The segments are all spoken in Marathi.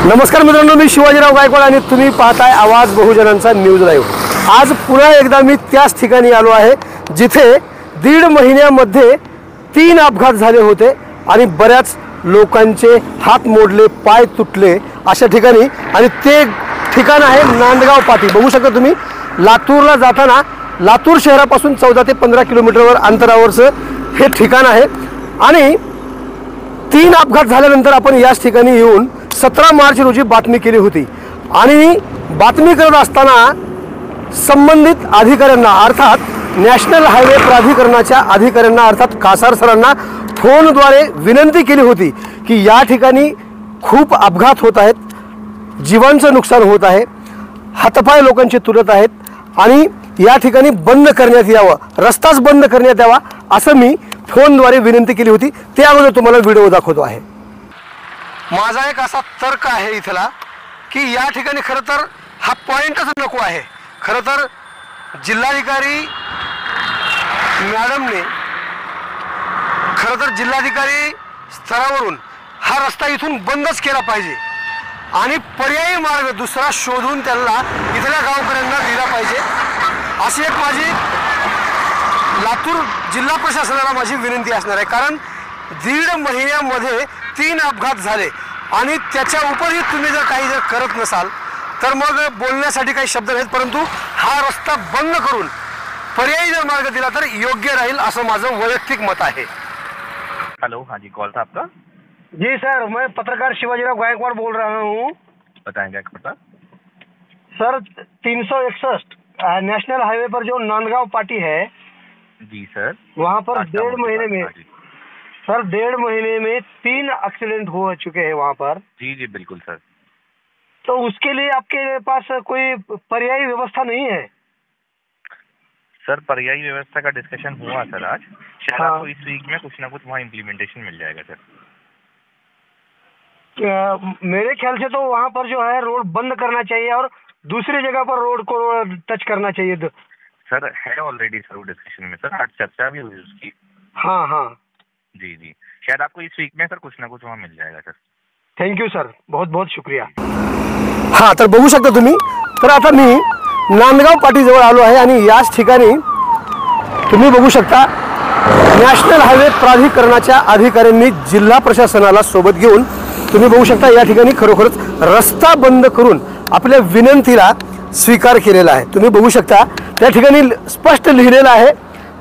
नमस्कार मित्रांनो, मी शिवाजीराव गायकवाड आणि तुम्ही पाहताय आवाज बहुजनांचा न्यूज लाईव्ह। आज पुन्हा एकदा मी त्याच ठिकाणी आलो आहे जिथे 1.5 महिन्यामध्ये 3 अपघात झाले होते आणि बऱ्याच लोकांचे हात मोडले, पाय तुटले अशा ठिकाणी। आणि ते ठिकाण आहे नांदगाव पाटी। बघू शकता तुम्ही, लातूरला जाताना लातूर शहरापासून 14 ते 15 किलोमीटरवर अंतरावरचं हे ठिकाण आहे। आणि 3 अपघात झाल्यानंतर आपण याच ठिकाणी येऊन 17 मार्च रोजी बातमी केली होती। आणि बातमी करत असताना संबंधित अधिकाऱ्यांना अर्थात नॅशनल हायवे प्राधिकरणाच्या अधिकाऱ्यांना अर्थात कासार सरांना फोनद्वारे विनंती केली होती की या ठिकाणी खूप अपघात होत आहेत, जीवांचं नुकसान होत आहे, हातपाय लोकांचे तुटत आहेत आणि या ठिकाणी बंद करण्यात यावं, रस्ताच बंद करण्यात यावा असं मी फोनद्वारे विनंती केली होती। ते अगोदर तुम्हाला व्हिडिओ दाखवतो आहे। माझा एक असा तर्क आहे इथला की या ठिकाणी खरं तर हा पॉइंटच नको आहे। खरं तर जिल्हाधिकारी मॅडमने खरं तर जिल्हाधिकारी स्तरावरून हा रस्ता इथून बंदच केला पाहिजे आणि पर्यायी मार्ग दुसरा शोधून त्यांना इथल्या गावकऱ्यांना दिला पाहिजे अशी एक माझी लातूर जिल्हा प्रशासनाला माझी विनंती असणार आहे। कारण 1.5 महिन्यामध्ये 3 अपघात झाले आणि त्याच्या उपरही तुम्ही जर काही करत नसाल तर मग बोलण्यासाठी काही शब्द नाहीत, परंतु हा रस्ता बंद करून पर्यायी जर मार्ग दिला तर योग्य राहील असं माझं वैयक्तिक मत आहे। हेलो, हाँ जी, कॉल था आपका? जी सर, मैं पत्रकार शिवाजीराव गायकवाड़ बोल रहा हूँ। बताएंगे क्या? सर 361 नेशनल हाईवे पर जो नांदगांव पाटी है जी सर, वहाँ पर 1.5 महीने में सर 1.5 महीने में 3 एक्सीडेंट हो चुके हैं वहाँ पर। जी जी बिल्कुल सर। तो उसके लिए आपके पास कोई पर्यायी व्यवस्था नहीं है? सर पर्यायी व्यवस्था का डिस्कशन हुआ सर आज। शायद हाँ। आपको इस वीक में कुछ ना कुछ वहाँ इम्प्लीमेंटेशन मिल जाएगा सर। मेरे ख्याल से तो वहाँ पर जो है रोड बंद करना चाहिए और दूसरी जगह पर रोड को टच करना चाहिए। सर है ऑलरेडी सर वो डिस्कशन में सर, आज चर्चा भी हुई उसकी। हाँ हाँ जी जी, शायद आपको इस वीक में सर कुछ ना कुछ वहाँ मिल जाएगा सर। थैंक यू सर, बहुत बहुत शुक्रिया। हाँ, तर बघू शकता तुम्ही। तर आता मी नांदगाव पाटीजवळ आलो आहे आणि याच ठिकाणी तुम्ही बघू शकता नॅशनल हायवे प्राधिकरणाच्या अधिकाऱ्यांनी जिल्हा प्रशासनाला सोबत घेऊन तुम्ही बघू शकता या ठिकाणी खरोखरच रस्ता बंद करून आपल्या विनंतीला स्वीकार केलेला आहे। तुम्ही बघू शकता त्या ठिकाणी स्पष्ट लिहिलेलं आहे,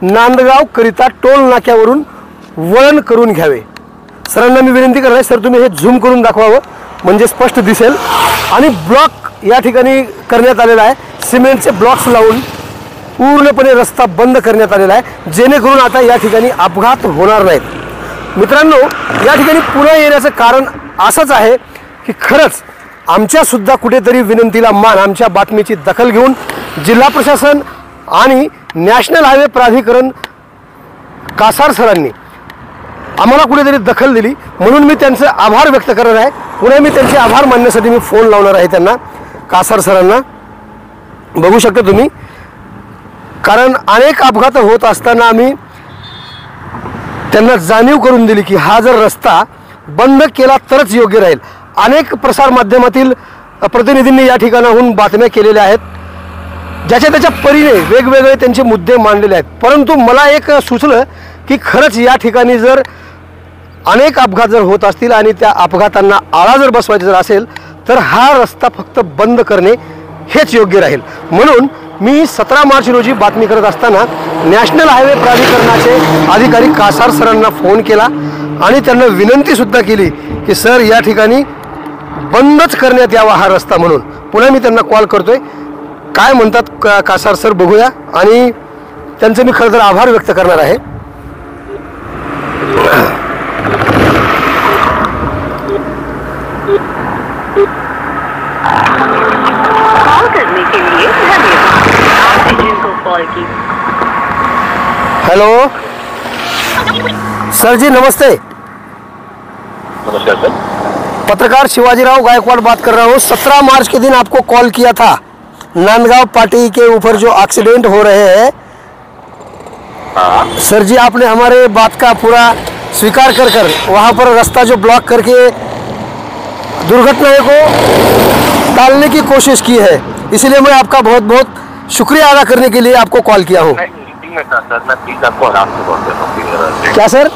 नांदगाव करिता टोल नाक्यावरून वळण करून घ्यावे। सरांना मी विनंती करत आहे, सर तुम्ही हे झूम करून दाखवावं म्हणजे स्पष्ट दिसेल। आणि ब्लॉक या ठिकाणी करण्यात आलेला आहे, सिमेंटचे ब्लॉक्स लावून पूर्णपणे रस्ता बंद करण्यात आलेला आहे जेणेकरून आता या ठिकाणी अपघात होणार नाहीत। मित्रांनो, या ठिकाणी पुन्हा येण्याचं कारण असंच आहे की खरंच आमच्या सुद्धा कुठेतरी विनंतीला मान, आमच्या बातमीची दखल घेऊन जिल्हा प्रशासन आणि नॅशनल हायवे प्राधिकरण कासार सरांनी आम्हाला कुठेतरी दखल दिली म्हणून मी त्यांचे आभार व्यक्त करत आहे। पुन्हा मी त्यांचे आभार मानण्यासाठी मी फोन लावणार आहे त्यांना, कासार सरांना। बघू शकता तुम्ही, कारण अनेक अपघात होत असताना आम्ही त्यांना जाणीव करून दिली की हा जर रस्ता बंद केला तरच योग्य राहील। अनेक प्रसार माध्यमातील प्रतिनिधींनी या ठिकाणाहून बातम्या केलेल्या आहेत, ज्याच्या त्याच्या परीने वेगवेगळे त्यांचे मुद्दे मांडलेले आहेत। परंतु मला एक सुचलं की खरंच या ठिकाणी जर अनेक अपघात जर होत असतील आणि त्या अपघातांना आळा जर बसवायचा जर असेल तर हा रस्ता फक्त बंद करणे हेच योग्य राहील। म्हणून मी 17 मार्च रोजी बातमी करत असताना नॅशनल हायवे प्राधिकरणाचे अधिकारी कासार सरांना फोन केला आणि त्यांना विनंती सुद्धा केली की सर या ठिकाणी बंदच करण्यात यावा हा रस्ता म्हणून। पुन्हा मी त्यांना कॉल करतोय, काय म्हणतात कासार सर बघूया आणि त्यांचे मी खरं तर आभार व्यक्त करणार आहे। कॉल करने के लिए धन्यवाद। आपने जिनको कॉल की। हेलो सर जी, नमस्ते। नमस्कार सर, पत्रकार शिवाजीराव गायकवाड़ बात कर रहा हूँ। 17 मार्च के दिन आपको कॉल किया था, नांदगांव पाटी के ऊपर जो एक्सीडेंट हो रहे हैं। सर जी, आपने हमारे बात का पूरा स्वीकार कर वहाँ पर रास्ता जो ब्लॉक करके दुर्घटना को टालने की कोशिश की है, इसलिए मैं आपका बहुत बहुत शुक्रिया अदा करने के लिए आपको कॉल किया हूँ। मीटिंग में था सर, मैं प्लीज आपको आराम से कॉल करता हूँ। क्या सर?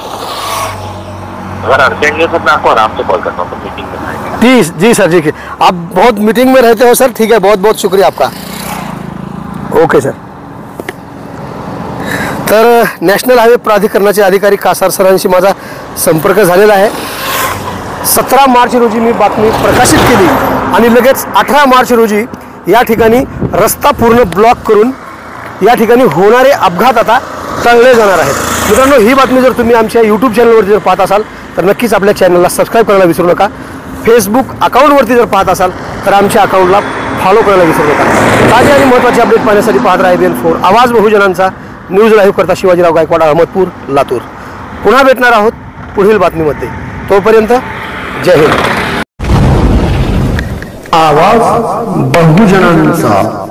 अगर अर्जेंट है सर मैं आपको आराम से कॉल करता हूँ, तो मीटिंग में आएंगे। जी सर, जी आप बहुत मीटिंग में रहते हो सर, ठीक है, बहुत बहुत शुक्रिया आपका। Okay sir. तर नॅशनल हायवे प्राधिकरणाचे अधिकारी कासार सरांशी माझा संपर्क झालेला आहे। 17 मार्च रोजी मी बातमी प्रकाशित केली आणि लगेच 18 मार्च रोजी या ठिकाणी रस्ता पूर्ण ब्लॉक करून या ठिकाणी होणारे अपघात आता टळले जाणार आहेत। मित्रांनो, ही बातमी जर तुम्ही आमच्या यूट्यूब चॅनलवरती जर पाहत असाल तर नक्कीच आपल्या चॅनलला सबस्क्राईब करायला विसरू नका। फेसबुक अकाउंटवरती जर पाहत असाल तर आमच्या अकाउंटला फॉलो करायला विसरू नका। ताजे आणि महत्त्वाचे अपडेट पाहण्यासाठी पाहत राहा ABN4 आवाज बहुजनांचा। न्यूज लाईव्ह करता शिवाजीराव गायकवाड, अहमदपूर, लातूर। पुन्हा भेटणार आहोत पुढील बातमीमध्ये, तोपर्यंत जय हिंद। आवाज बहुजनांचा।